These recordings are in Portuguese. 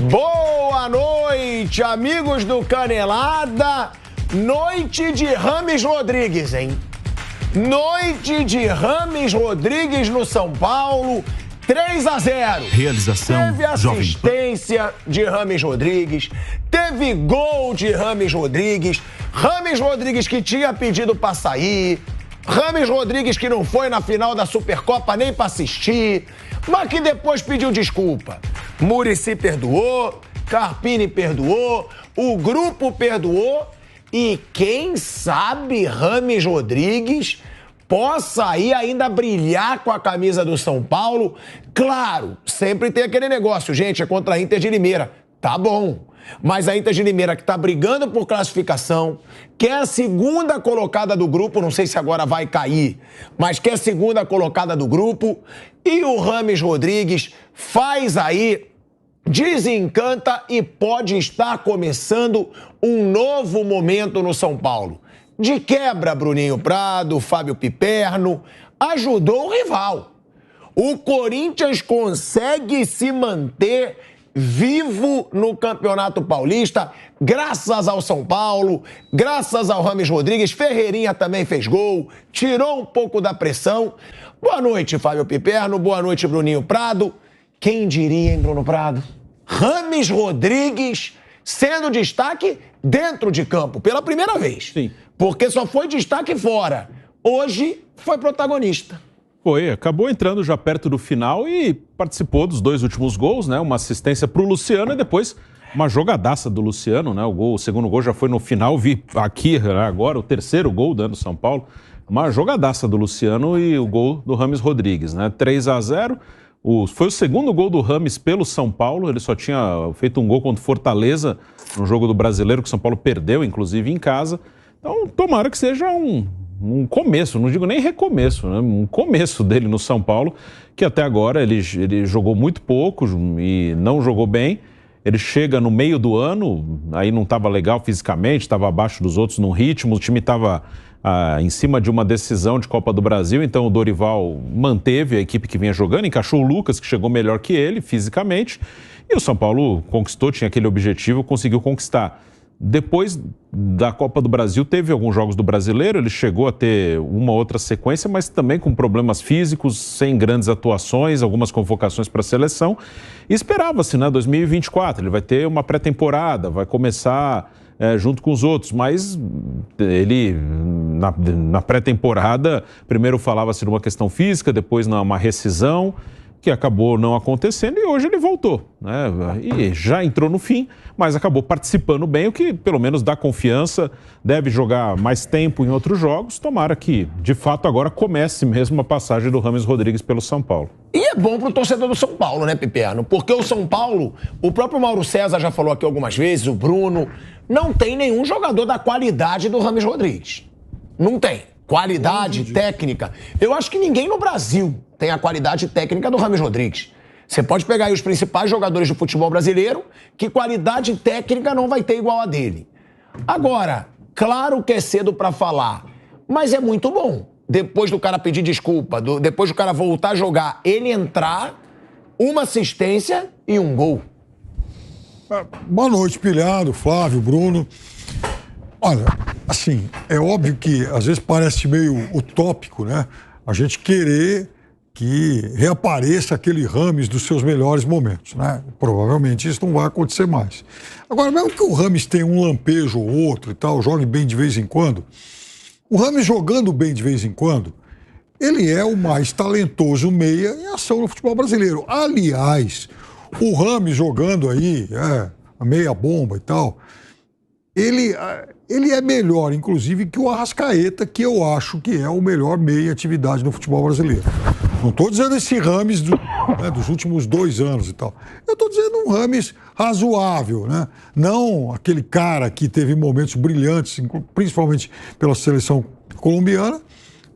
Boa noite, amigos do Canelada. Noite de Rames Rodrigues, hein? Noite de Rames Rodrigues no São Paulo, 3-0. Realização Teve assistência de Rames Rodrigues, teve gol de Rames Rodrigues, Rames Rodrigues que tinha pedido pra sair, Rames Rodrigues que não foi na final da Supercopa nem pra assistir, mas que depois pediu desculpa. Muricy perdoou, Carpini perdoou, o grupo perdoou e quem sabe Rames Rodrigues possa aí ainda brilhar com a camisa do São Paulo. Claro, sempre tem aquele negócio, gente, é contra a Inter de Limeira. Tá bom, mas a Inter de Limeira que tá brigando por classificação, que é a segunda colocada do grupo, não sei se agora vai cair, mas que é a segunda colocada do grupo, e o Rames Rodrigues faz aí, desencanta e pode estar começando um novo momento no São Paulo. De quebra, Bruninho Prado, Fábio Piperno, ajudou o rival. O Corinthians consegue se manter vivo no Campeonato Paulista, graças ao São Paulo, graças ao Rames Rodrigues. Ferreirinha também fez gol, tirou um pouco da pressão. Boa noite, Fábio Piperno, boa noite, Bruninho Prado. Quem diria, hein, Bruno Prado? Rames Rodrigues sendo destaque dentro de campo, pela primeira vez. Sim. Porque só foi destaque fora. Hoje foi protagonista. Foi, acabou entrando já perto do final e participou dos 2 últimos gols, né? Uma assistência para o Luciano e depois uma jogadaça do Luciano, né? O segundo gol já foi no final, vi aqui agora o terceiro gol dando São Paulo. Uma jogadaça do Luciano e o gol do Rames Rodrigues, né? 3-0. Foi o segundo gol do Rames pelo São Paulo, ele só tinha feito um gol contra o Fortaleza no jogo do Brasileiro, que o São Paulo perdeu, inclusive, em casa. Então, tomara que seja um começo, não digo nem recomeço, né? Um começo dele no São Paulo, que até agora ele jogou muito pouco e não jogou bem. Ele chega no meio do ano, aí não estava legal fisicamente, estava abaixo dos outros no ritmo, o time estava em cima de uma decisão de Copa do Brasil, então o Dorival manteve a equipe que vinha jogando, encaixou o Lucas, que chegou melhor que ele fisicamente, e o São Paulo conquistou, tinha aquele objetivo, conseguiu conquistar. Depois da Copa do Brasil, teve alguns jogos do Brasileiro, ele chegou a ter uma outra sequência, mas também com problemas físicos, sem grandes atuações, algumas convocações para a seleção. E esperava-se, né, 2024, ele vai ter uma pré-temporada, vai começar junto com os outros, mas ele, na pré-temporada, primeiro falava-se de uma questão física, depois uma rescisão, que acabou não acontecendo e hoje ele voltou, né? E já entrou no fim, mas acabou participando bem, o que pelo menos dá confiança, deve jogar mais tempo em outros jogos, tomara que de fato agora comece mesmo a passagem do Rames Rodrigues pelo São Paulo. E é bom pro torcedor do São Paulo, né, Piperno? Porque o São Paulo, o próprio Mauro César já falou aqui algumas vezes, o Bruno, não tem nenhum jogador da qualidade do Rames Rodrigues. Não tem. Qualidade, técnica. Eu acho que ninguém no Brasil tem a qualidade técnica do Rames Rodrigues. Você pode pegar aí os principais jogadores do futebol brasileiro, que qualidade técnica não vai ter igual a dele. Agora, claro que é cedo pra falar, mas é muito bom. Depois do cara pedir desculpa, depois do cara voltar a jogar, ele entrar, uma assistência e um gol. Boa noite, Pilhado, Flávio, Bruno. Olha, assim, é óbvio que às vezes parece meio utópico, né? A gente querer que reapareça aquele Rames dos seus melhores momentos, né? Provavelmente isso não vai acontecer mais. Agora, mesmo que o Rames tenha um lampejo ou outro e tal, jogue bem de vez em quando, o Rames jogando bem de vez em quando, ele é o mais talentoso meia em ação no futebol brasileiro. Aliás, o Rames jogando aí, a meia bomba e tal, ele é melhor, inclusive, que o Arrascaeta, que eu acho que é o melhor meia em atividade no futebol brasileiro. Não estou dizendo esse Rames dos últimos 2 anos e tal. Eu estou dizendo um Rames razoável, né? Não aquele cara que teve momentos brilhantes, principalmente pela seleção colombiana,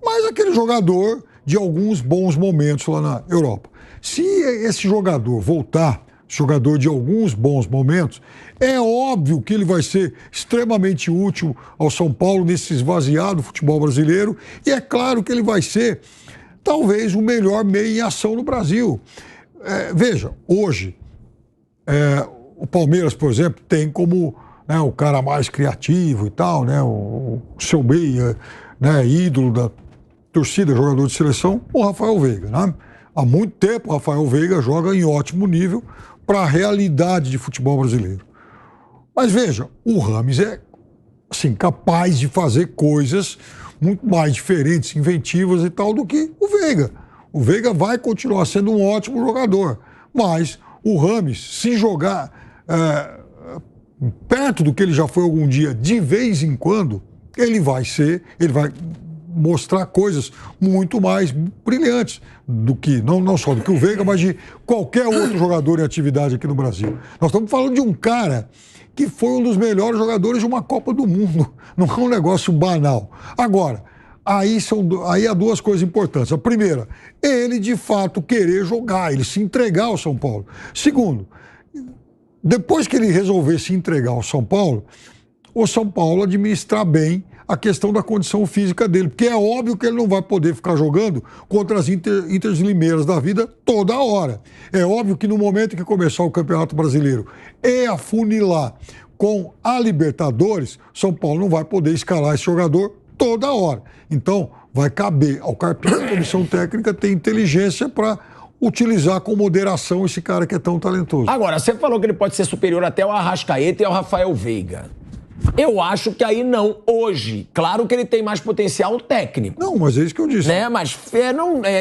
mas aquele jogador de alguns bons momentos lá na Europa. Se esse jogador voltar, jogador de alguns bons momentos, é óbvio que ele vai ser extremamente útil ao São Paulo nesse esvaziado futebol brasileiro e é claro que ele vai ser talvez o melhor meia em ação no Brasil. Veja, hoje o Palmeiras, por exemplo, tem como, né, o cara mais criativo e tal, né, o seu meia, né, ídolo da torcida, jogador de seleção, o Rafael Veiga, né? Há muito tempo o Rafael Veiga joga em ótimo nível para a realidade de futebol brasileiro. Mas veja, o Rames é assim, capaz de fazer coisas muito mais diferentes, inventivas e tal, do que o Veiga. O Veiga vai continuar sendo um ótimo jogador, mas o Rames, se jogar perto do que ele já foi algum dia, de vez em quando, ele vai mostrar coisas muito mais brilhantes do que, não só do que o Veiga, mas de qualquer outro jogador em atividade aqui no Brasil. Nós estamos falando de um cara que foi um dos melhores jogadores de uma Copa do Mundo. Não é um negócio banal. Agora, aí há duas coisas importantes. A primeira, ele de fato querer jogar, ele se entregar ao São Paulo. Segundo, depois que ele resolver se entregar ao São Paulo, o São Paulo administrar bem a questão da condição física dele, porque é óbvio que ele não vai poder ficar jogando contra as Inters Limeiras da vida toda hora. É óbvio que no momento que começar o Campeonato Brasileiro e afunilar com a Libertadores, São Paulo não vai poder escalar esse jogador toda hora. Então, vai caber ao Carpini, a comissão técnica, ter inteligência para utilizar com moderação esse cara que é tão talentoso. Agora, você falou que ele pode ser superior até ao Arrascaeta e ao Rafael Veiga. Eu acho que aí não, hoje. Claro que ele tem mais potencial técnico. Não, mas é isso que eu disse. Né? Mas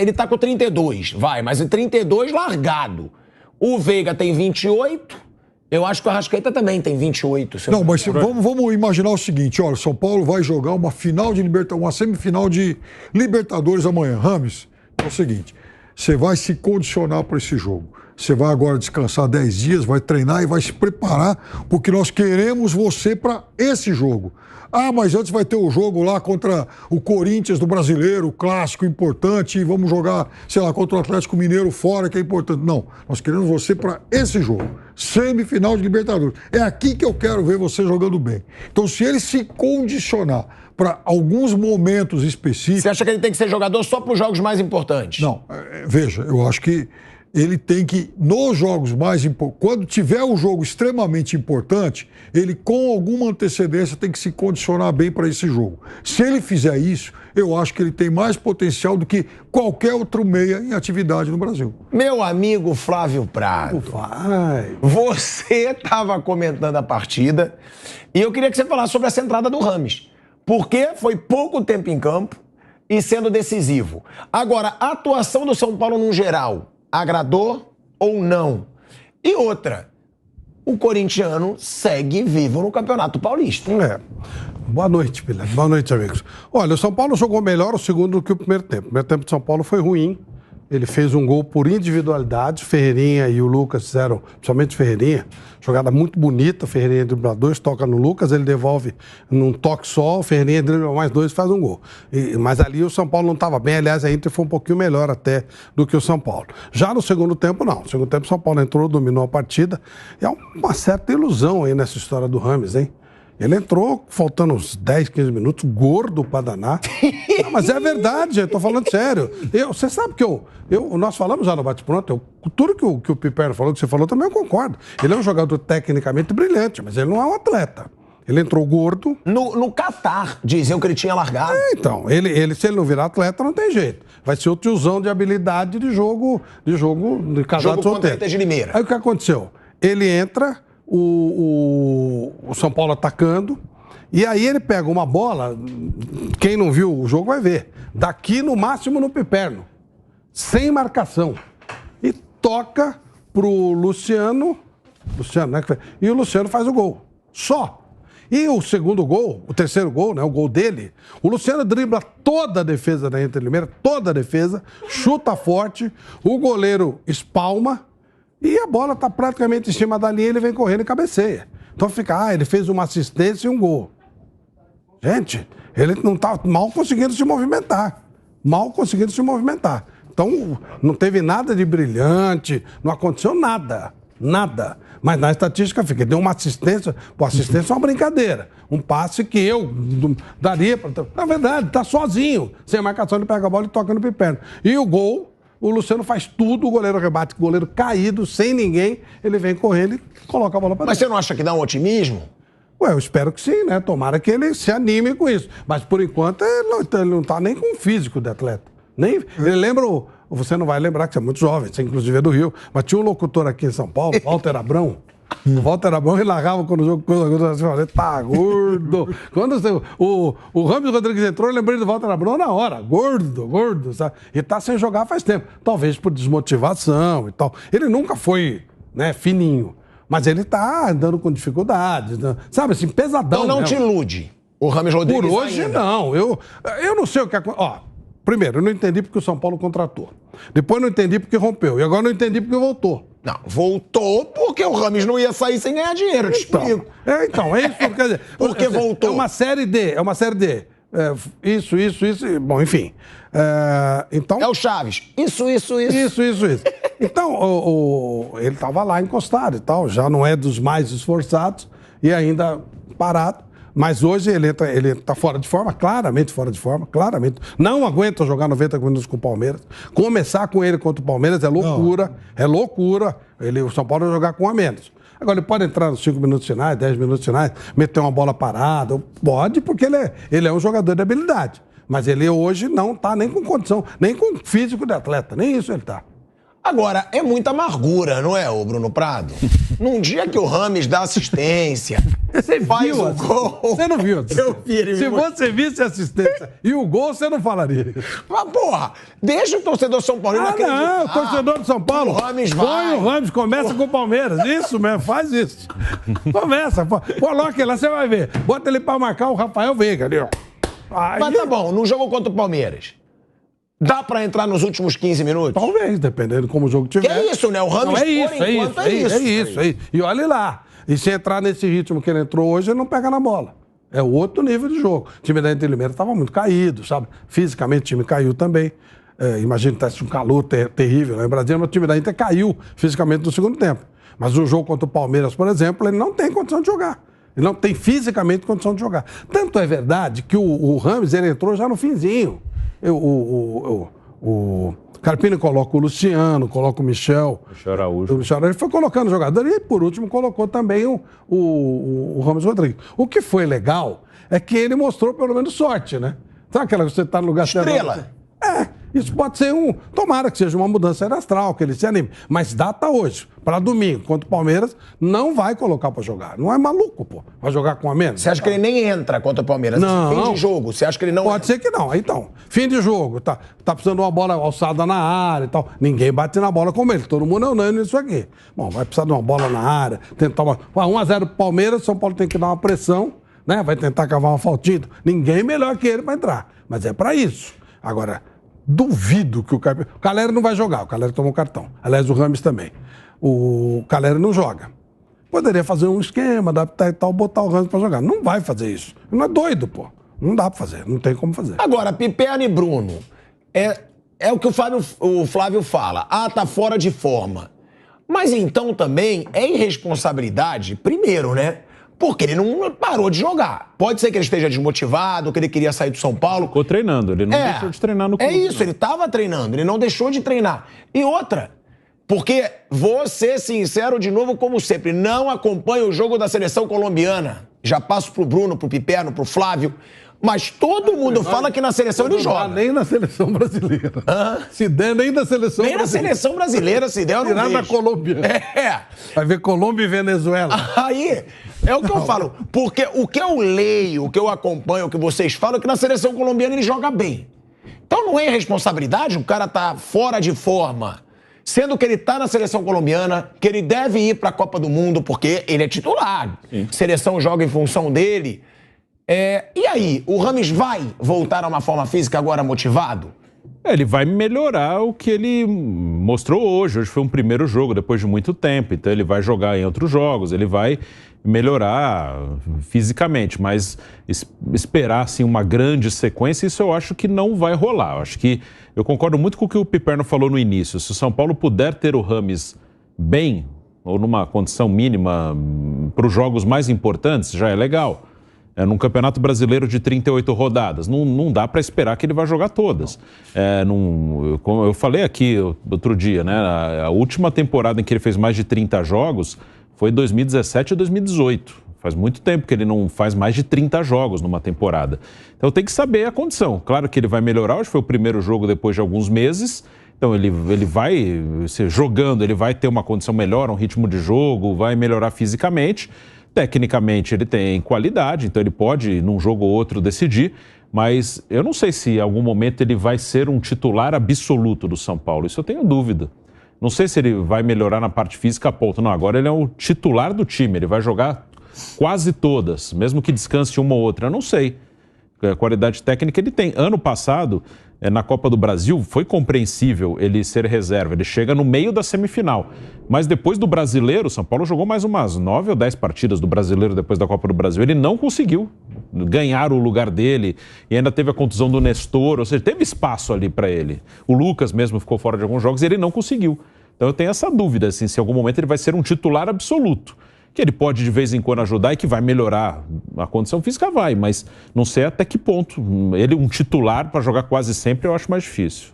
ele tá com 32, mas em 32 largado. O Veiga tem 28, eu acho que o Arrascaeta também tem 28. Não, mas vamos imaginar o seguinte, olha, o São Paulo vai jogar uma semifinal de Libertadores amanhã. Rames, é o seguinte, você vai se condicionar para esse jogo. Você vai agora descansar 10 dias, vai treinar e vai se preparar, porque nós queremos você para esse jogo. Ah, mas antes vai ter o jogo lá contra o Corinthians do Brasileiro, o clássico importante, e vamos jogar, sei lá, contra o Atlético Mineiro fora, que é importante. Não, nós queremos você para esse jogo, semifinal de Libertadores. É aqui que eu quero ver você jogando bem. Então, se ele se condicionar para alguns momentos específicos... Você acha que ele tem que ser jogador só para os jogos mais importantes? Não, veja, eu acho que ele tem que, nos jogos mais importantes, quando tiver um jogo extremamente importante, ele com alguma antecedência tem que se condicionar bem para esse jogo. Se ele fizer isso, eu acho que ele tem mais potencial do que qualquer outro meia em atividade no Brasil. Meu amigo Flávio Prado, você estava comentando a partida e eu queria que você falasse sobre essa entrada do Rames, porque foi pouco tempo em campo e sendo decisivo. Agora, a atuação do São Paulo no geral, agradou ou não? E outra, o corintiano segue vivo no Campeonato Paulista. Boa noite, Pilar. Boa noite, amigos. Olha, o São Paulo jogou melhor o segundo do que o primeiro tempo. O primeiro tempo de São Paulo foi ruim. Ele fez um gol por individualidade. Ferreirinha e o Lucas fizeram, principalmente Ferreirinha, jogada muito bonita. Ferreirinha dribla 2, toca no Lucas, ele devolve num toque só. O Ferreirinha dribla mais 2 e faz um gol. Mas ali o São Paulo não estava bem. Aliás, a Inter foi um pouquinho melhor até do que o São Paulo. Já no segundo tempo, não. No segundo tempo, o São Paulo entrou, dominou a partida. E há uma certa ilusão aí nessa história do Rames, hein? Ele entrou faltando uns 10, 15 minutos, gordo pra danar. Não, mas é verdade, eu tô falando sério. Você sabe que nós falamos já no Bate-Pronto, tudo que o Piperno falou, que você falou, também eu concordo. Ele é um jogador tecnicamente brilhante, mas ele não é um atleta. Ele entrou gordo. No Catar, diziam que ele tinha largado. Então, se ele não virar atleta, não tem jeito. Vai ser o tiozão de habilidade de jogo de casado solteiro. Contra a Limeira. Aí o que aconteceu? Ele entra... O São Paulo atacando, e aí ele pega uma bola, quem não viu o jogo vai ver, daqui no máximo no Piperno, sem marcação, e toca pro Luciano, né? E o Luciano faz o gol, só. E o segundo gol, o terceiro gol, né, o gol dele, o Luciano dribla toda a defesa da Inter Limeira, toda a defesa, chuta forte, o goleiro espalma, e a bola está praticamente em cima da linha, ele vem correndo e cabeceia. Então fica, ele fez uma assistência e um gol. Gente, ele não está mal conseguindo se movimentar. Mal conseguindo se movimentar. Então, não teve nada de brilhante, não aconteceu nada. Nada. Mas na estatística fica, deu uma assistência. Pô, assistência é uma brincadeira. Um passe que eu daria para... Na verdade, está sozinho. Sem marcação, ele pega a bola e toca no Piperno. E o gol o Luciano faz tudo, o goleiro rebate, o goleiro caído, sem ninguém, ele vem correndo e coloca a bola para Mas dentro. você não acha que dá um otimismo? Ué, eu espero que sim, né? Tomara que ele se anime com isso. Mas, por enquanto, ele não tá nem com o físico de atleta. Nem, ele lembra, você não vai lembrar que você é muito jovem, você inclusive é do Rio, mas tinha um locutor aqui em São Paulo, Walter Abrão. O Walter Abrão, ele largava quando o jogo, você falava, tá gordo. Quando o Ramos Rodrigues entrou, eu lembrei do Walter Abrão na hora, gordo, sabe? E tá sem jogar faz tempo. Talvez por desmotivação e tal. Ele nunca foi, né, fininho. Mas ele tá andando com dificuldades, né? Sabe assim, pesadão. Então não mesmo. te ilude. O Rames Rodrigues Por hoje, ainda. não. Eu não sei o que aconteceu. Ó, primeiro, eu não entendi porque o São Paulo contratou. Depois, não entendi porque rompeu. E agora, não entendi porque voltou. Não, voltou porque o Rames não ia sair sem ganhar dinheiro, eu te explico. Então, é isso que quer dizer. Porque voltou. É uma série D. Isso. Bom, enfim. Então... É o Chaves. Isso. Isso. Então, ele estava lá encostado e tal, já não é dos mais esforçados e ainda parado. Mas hoje ele está fora de forma, claramente fora de forma, claramente. Não aguenta jogar 90 minutos com o Palmeiras. Começar com ele contra o Palmeiras é loucura, o São Paulo vai jogar com um a menos. Agora, ele pode entrar nos 5 minutos finais, 10 minutos finais, meter uma bola parada, pode, porque ele é um jogador de habilidade. Mas ele hoje não está nem com condição, nem com físico de atleta, nem isso ele está. Agora, é muita amargura, não é, ô Bruno Prado? Num dia que o Rames dá assistência, Você faz viu o gol. Você não viu? Eu vi, ele Se me você visse a assistência e o gol, você não falaria. Mas, porra, deixa o torcedor São Paulino acreditar. Não, o torcedor do São Paulo. O Rames vai. Põe o Rames, começa com o Palmeiras. Isso mesmo, faz isso. Começa, coloca ele lá, você vai ver. Bota ele pra marcar o Rafael Veiga ali, ó. Aí, Mas tá bom, no jogo contra o Palmeiras, dá pra entrar nos últimos 15 minutos? talvez, dependendo de como o jogo tiver. Que é isso, né? O Rames, Não, é por enquanto, isso. E olha lá. E se entrar nesse ritmo que ele entrou hoje, ele não pega na bola. É outro nível de jogo. O time da Inter Limeira estava muito caído, sabe? Fisicamente o time caiu também. Imagina que tivesse um calor terrível lá em Brasília, mas o time da Inter caiu fisicamente no segundo tempo. Mas o jogo contra o Palmeiras, por exemplo, ele não tem condição de jogar. Ele não tem fisicamente condição de jogar. Tanto é verdade que o Rames, ele entrou já no finzinho. O Carpini coloca o Luciano, coloca o Michel. Michel Araújo. O Michel Araújo foi colocando jogador e, por último, colocou também o Rames Rodrigues. O que foi legal é que ele mostrou pelo menos sorte, né? Sabe aquela que você tá no lugar certo? Estrela. Isso pode ser tomara que seja uma mudança astral, que ele se anime. Mas data hoje, para domingo, contra o Palmeiras, não vai colocar para jogar. Não é maluco, pô. Vai jogar com a menos. Você acha que ele nem entra contra o Palmeiras? Não. Fim de jogo, você acha que ele não Pode ser que não. Então, fim de jogo, tá precisando de uma bola alçada na área e tal. Ninguém bate na bola como ele. Todo mundo é unânime nisso aqui. Bom, vai precisar de uma bola na área, tentar uma... 1-0 pro Palmeiras, São Paulo tem que dar uma pressão, né? Vai tentar cavar uma faltinha. Ninguém melhor que ele para entrar. Mas é para isso. Agora, duvido que o Calera não vai jogar. O Calera tomou cartão. Aliás, o Rames também. O Calera não joga. Poderia fazer um esquema, adaptar e tal, botar o Rames para jogar. Não vai fazer isso. Não é doido, pô. Não dá para fazer. Não tem como fazer. Agora, Piperno e Bruno, é o que o Flávio fala. Tá fora de forma. Mas então também é irresponsabilidade, primeiro, né? Porque ele não parou de jogar. Pode ser que ele esteja desmotivado, que ele queria sair do São Paulo. Ficou treinando, ele não deixou de treinar no clube. É isso, ele estava treinando, ele não deixou de treinar. E outra, porque vou ser sincero de novo, como sempre, não acompanho o jogo da seleção colombiana. Já passo pro Bruno, pro Piperno, pro Flávio. Mas todo mundo fala que na seleção ele joga. Nem na seleção brasileira. Se der, nem na seleção nem brasileira. Na seleção brasileira, se der, eu não Tirar vejo. da Colômbia. Vai ver Colômbia e Venezuela. Aí, é o que eu falo. Porque o que eu leio, o que eu acompanho, o que vocês falam, é que na seleção colombiana ele joga bem. Então não é irresponsabilidade, o cara tá fora de forma. Sendo que ele tá na seleção colombiana, que ele deve ir pra Copa do Mundo, porque ele é titular. Sim. Seleção joga em função dele. E aí, o Rames vai voltar a uma forma física agora motivado? Ele vai melhorar o que ele mostrou hoje. Hoje foi um primeiro jogo, depois de muito tempo. Então ele vai jogar em outros jogos, ele vai melhorar fisicamente. Mas esperar assim, uma grande sequência, isso eu acho que não vai rolar. Eu concordo muito com o que o Piperno falou no início. Se o São Paulo puder ter o Rames bem, ou numa condição mínima para os jogos mais importantes, já é legal. num Campeonato Brasileiro de 38 rodadas. Não dá para esperar que ele vai jogar todas. Como eu falei aqui outro dia, né? A última temporada em que ele fez mais de 30 jogos foi 2017 e 2018. Faz muito tempo que ele não faz mais de 30 jogos numa temporada. Então tem que saber a condição. Claro que ele vai melhorar, hoje foi o primeiro jogo depois de alguns meses. Então ele vai jogando, ele vai ter uma condição melhor, um ritmo de jogo, vai melhorar fisicamente. Tecnicamente ele tem qualidade, então ele pode, num jogo ou outro, decidir. Mas eu não sei se em algum momento ele vai ser um titular absoluto do São Paulo. Isso eu tenho dúvida. Não sei se ele vai melhorar na parte física a ponto. Não, agora ele é o titular do time, ele vai jogar quase todas, mesmo que descanse uma ou outra, eu não sei. A qualidade técnica ele tem. Ano passado, na Copa do Brasil, foi compreensível ele ser reserva. Ele chega no meio da semifinal. Mas depois do Brasileiro, o São Paulo jogou mais umas 9 ou 10 partidas do Brasileiro depois da Copa do Brasil. Ele não conseguiu ganhar o lugar dele e ainda teve a contusão do Nestor, ou seja, teve espaço ali para ele. O Lucas mesmo ficou fora de alguns jogos e ele não conseguiu. Então eu tenho essa dúvida, assim, se em algum momento ele vai ser um titular absoluto. Que ele pode de vez em quando ajudar e que vai melhorar a condição física, vai, mas não sei até que ponto. Ele, um titular para jogar quase sempre, eu acho mais difícil.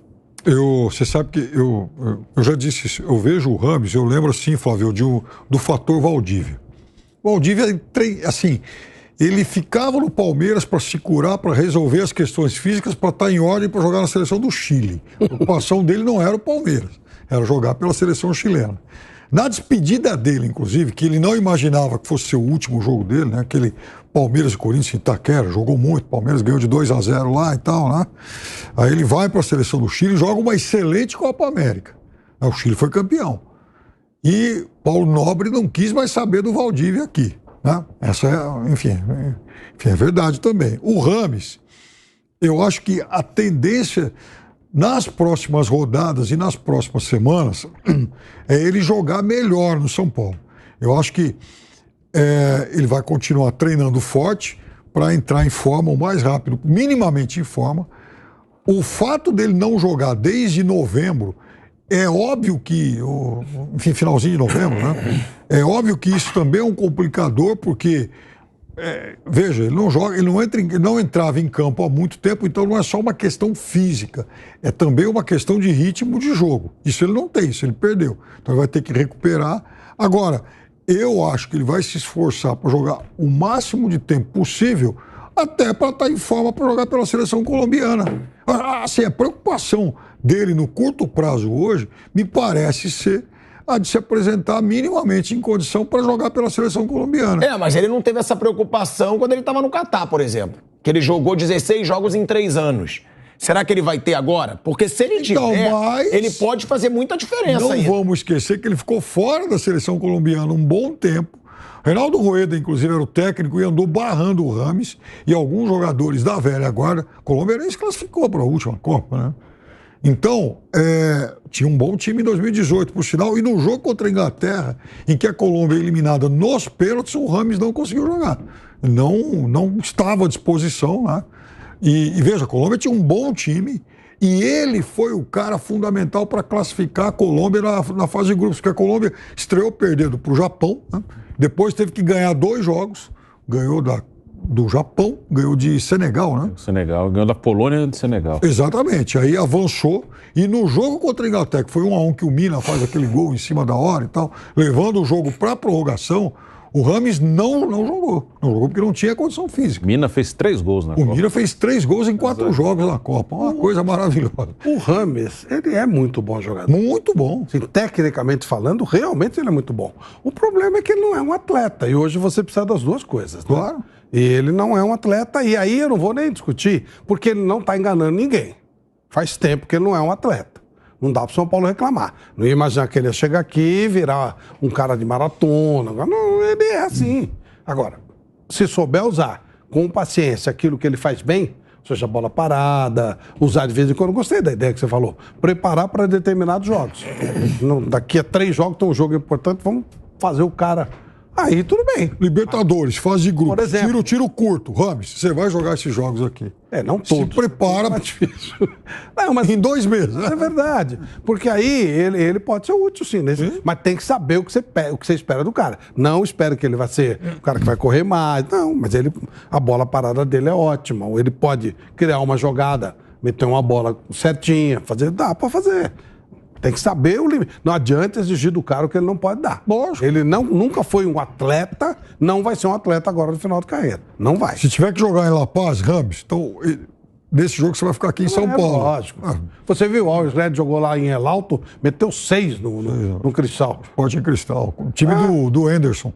Você sabe que eu já disse isso, eu vejo o Rames, eu lembro assim, Flávio, do fator Valdívia. O Valdívia, assim, ele ficava no Palmeiras para se curar, para resolver as questões físicas, para estar em ordem para jogar na seleção do Chile. A preocupação dele não era o Palmeiras, era jogar pela seleção chilena. Na despedida dele, inclusive, que ele não imaginava que fosse ser o último jogo dele, né? Aquele Palmeiras e Corinthians em Itaquera, jogou muito, o Palmeiras ganhou de 2-0 lá e tal, né? Aí ele vai para a seleção do Chile e joga uma excelente Copa América. O Chile foi campeão. E Paulo Nobre não quis mais saber do Valdívia aqui, né? Essa é, enfim, é verdade também. O Rames, eu acho que a tendência nas próximas rodadas e nas próximas semanas é ele jogar melhor no São Paulo. Eu acho que ele vai continuar treinando forte para entrar em forma o mais rápido, minimamente em forma. O fato dele não jogar desde novembro, é óbvio que, enfim, finalzinho de novembro, né? É óbvio que isso também é um complicador, porque veja, ele não joga, ele não entrava em campo há muito tempo, então não é só uma questão física, é também uma questão de ritmo de jogo. Isso ele não tem, isso ele perdeu. Então ele vai ter que recuperar. Agora, eu acho que ele vai se esforçar para jogar o máximo de tempo possível, até para estar em forma para jogar pela seleção colombiana. Assim, a preocupação dele no curto prazo hoje me parece ser a de se apresentar minimamente em condição para jogar pela seleção colombiana. Mas ele não teve essa preocupação quando ele estava no Catar, por exemplo. Que ele jogou 16 jogos em 3 anos. Será que ele vai ter agora? Porque se ele tiver, ele pode fazer muita diferença aí. Não vamos esquecer que ele ficou fora da seleção colombiana um bom tempo. Reinaldo Rueda, inclusive, era o técnico e andou barrando o Rames e alguns jogadores da velha guarda. A Colômbia nem se classificou para a última Copa, né? Então, tinha um bom time em 2018, por sinal, e no jogo contra a Inglaterra, em que a Colômbia é eliminada nos pênaltis, o Rames não conseguiu jogar. Não estava à disposição, né? E veja, a Colômbia tinha um bom time e ele foi o cara fundamental para classificar a Colômbia na fase de grupos, porque a Colômbia estreou perdendo para o Japão, né? Depois teve que ganhar 2 jogos, ganhou do Japão, ganhou de Senegal, né? Senegal, ganhou da Polônia e de Senegal. Exatamente, aí avançou e no jogo contra a Inglaterra, que foi 1-1 que o Mina faz aquele gol em cima da hora e tal, levando o jogo para a prorrogação, o Rames não jogou. Não jogou porque não tinha condição física. Mina fez 3 gols na Copa. O Mina fez 3 gols em 4 jogos na Copa. Uma coisa maravilhosa. O Rames, ele é muito bom jogador. Muito bom. Assim, tecnicamente falando, realmente ele é muito bom. O problema é que ele não é um atleta. E hoje você precisa das duas coisas. Né? Claro. E ele não é um atleta. E aí eu não vou nem discutir, porque ele não está enganando ninguém. Faz tempo que ele não é um atleta. Não dá para o São Paulo reclamar. Não ia imaginar que ele ia chegar aqui e virar um cara de maratona. Não, ele é assim. Agora, se souber usar com paciência aquilo que ele faz bem, ou seja, bola parada, usar de vez em quando, gostei da ideia que você falou, preparar para determinados jogos. Daqui a 3 jogos tem um jogo importante, vamos fazer o cara Aí tudo bem. Libertadores, fase de grupo. Por exemplo. Tiro curto. Rames, você vai jogar esses jogos aqui. Não todos. Se prepara. É difícil. Não, mas em 2 meses. é verdade. Porque aí ele pode ser útil, sim. Mas tem que saber o que você espera do cara. Não espera que ele vai ser o cara que vai correr mais. Não, mas a bola parada dele é ótima. Ou ele pode criar uma jogada, meter uma bola certinha, dá pra fazer. Tem que saber o limite. Não adianta exigir do cara o que ele não pode dar. Lógico. Ele nunca foi um atleta, não vai ser um atleta agora no final de carreira. Não vai. Se tiver que jogar em La Paz, Rames, então nesse jogo você vai ficar aqui em São Paulo. Lógico. Você viu, o Always Red jogou lá em El Alto, meteu 6 no Cristal. Esporte em Cristal. O time do Anderson.